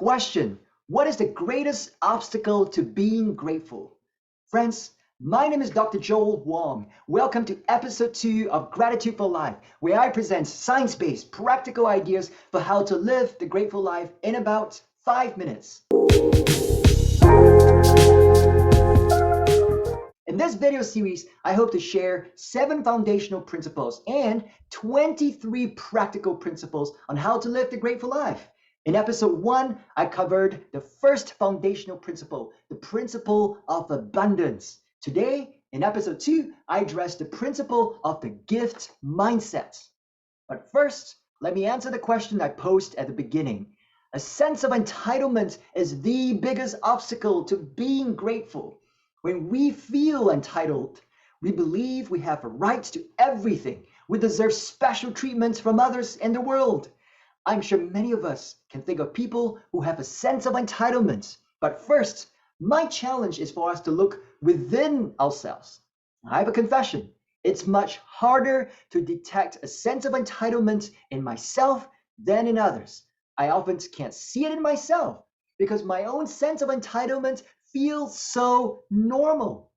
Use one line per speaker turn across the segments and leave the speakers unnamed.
question: what is the greatest obstacle to being grateful? Friends, my name is Dr. Joel Wong. Welcome to episode 2 of Gratitude for Life, where I present science-based, practical ideas for how to live the grateful life in about 5 minutes. In this video series, I hope to share 7 foundational principles and 23 practical principles on how to live the grateful life. In episode 1, I covered the first foundational principle, the principle of abundance. Today, in episode 2, I address the principle of the gift mindset. But first, let me answer the question I posed at the beginning. A sense of entitlement is the biggest obstacle to being grateful. When we feel entitled, we believe we have a right to everything. We deserve special treatments from others in the world. I'm sure many of us can think of people who have a sense of entitlement. But first, my challenge is for us to look within ourselves. I have a confession. It's much harder to detect a sense of entitlement in myself than in others. I often can't see it in myself because my own sense of entitlement feels so normal.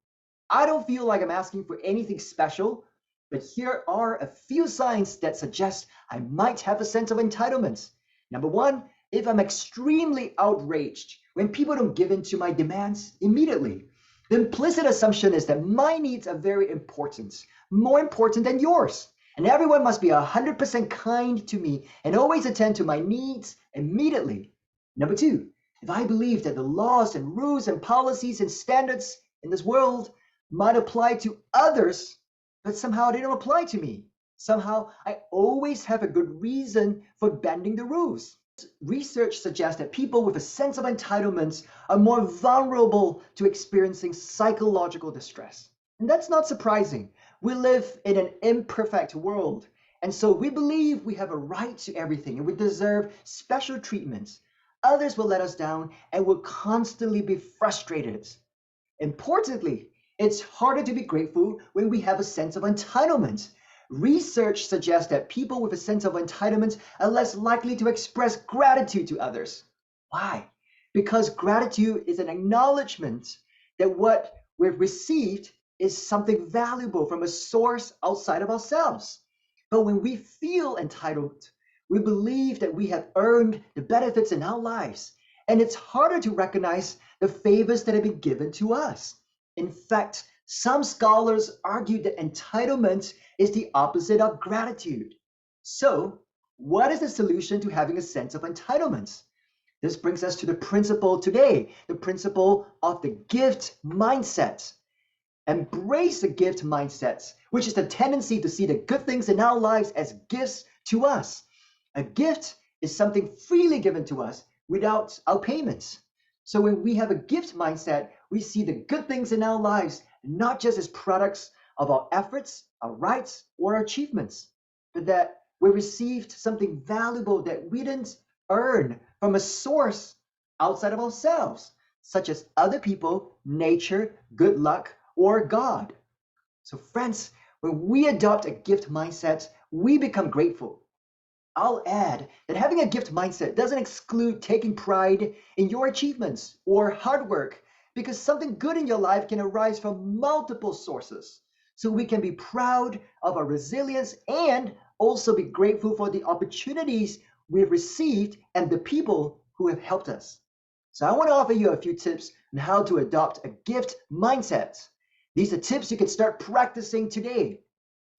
I don't feel like I'm asking for anything special, but here are a few signs that suggest I might have a sense of entitlement. Number 1, if I'm extremely outraged when people don't give in to my demands immediately. The implicit assumption is that my needs are very important, more important than yours. And everyone must be 100% kind to me and always attend to my needs immediately. Number 2, if I believe that the laws and rules and policies and standards in this world might apply to others, but somehow they don't apply to me. Somehow I always have a good reason for bending the rules. Research suggests that people with a sense of entitlement are more vulnerable to experiencing psychological distress. And that's not surprising. We live in an imperfect world, and so we believe we have a right to everything and we deserve special treatments. Others will let us down and will constantly be frustrated. Importantly, it's harder to be grateful when we have a sense of entitlement. Research suggests that people with a sense of entitlement are less likely to express gratitude to others. Why? Because gratitude is an acknowledgement that what we've received is something valuable from a source outside of ourselves. But when we feel entitled, we believe that we have earned the benefits in our lives, and it's harder to recognize the favors that have been given to us. In fact, some scholars argue that entitlement is the opposite of gratitude. So, what is the solution to having a sense of entitlement? This brings us to the principle today, the principle of the gift mindset. Embrace the gift mindset, which is the tendency to see the good things in our lives as gifts to us. A gift is something freely given to us without our payments. So when we have a gift mindset, we see the good things in our lives not just as products of our efforts, our rights, or our achievements, but that we received something valuable that we didn't earn from a source outside of ourselves, such as other people, nature, good luck, or God. So friends, when we adopt a gift mindset, we become grateful. I'll add that having a gift mindset doesn't exclude taking pride in your achievements or hard work, because something good in your life can arise from multiple sources. So we can be proud of our resilience and also be grateful for the opportunities we've received and the people who have helped us. So I want to offer you a few tips on how to adopt a gift mindset. These are tips you can start practicing today.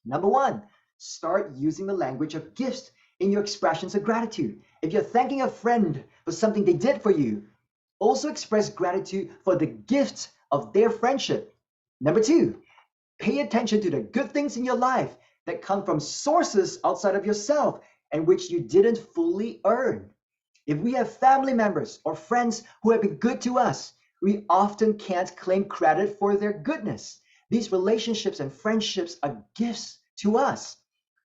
Number 1, start using the language of gifts in your expressions of gratitude. If you're thanking a friend for something they did for you, also express gratitude for the gift of their friendship. Number 2, pay attention to the good things in your life that come from sources outside of yourself and which you didn't fully earn. If we have family members or friends who have been good to us, we often can't claim credit for their goodness. These relationships and friendships are gifts to us.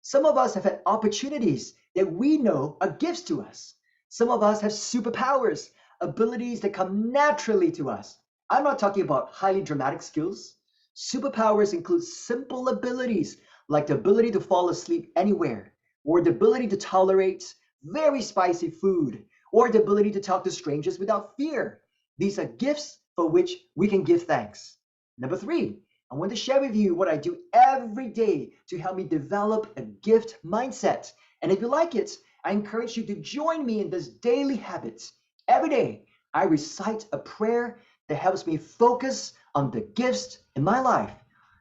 Some of us have had opportunities that we know are gifts to us. Some of us have superpowers, abilities that come naturally to us. I'm not talking about highly dramatic skills. Superpowers include simple abilities like the ability to fall asleep anywhere, or the ability to tolerate very spicy food, or the ability to talk to strangers without fear. These are gifts for which we can give thanks. Number three, I want to share with you what I do every day to help me develop a gift mindset. And if you like it, I encourage you to join me in this daily habit. Every day, I recite a prayer that helps me focus on the gifts in my life.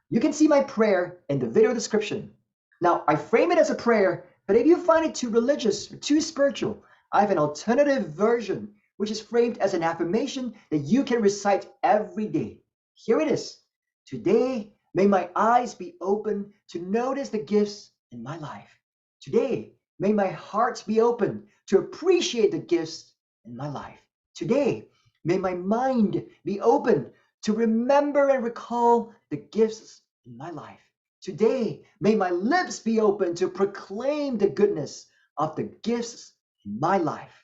You can see my prayer in the video description. Now, I frame it as a prayer, but if you find it too religious or too spiritual, I have an alternative version, which is framed as an affirmation that you can recite every day. Here it is. Today, may my eyes be open to notice the gifts in my life. Today, may my heart be open to appreciate the gifts in my life. Today, may my mind be open to remember and recall the gifts in my life. Today, may my lips be open to proclaim the goodness of the gifts in my life.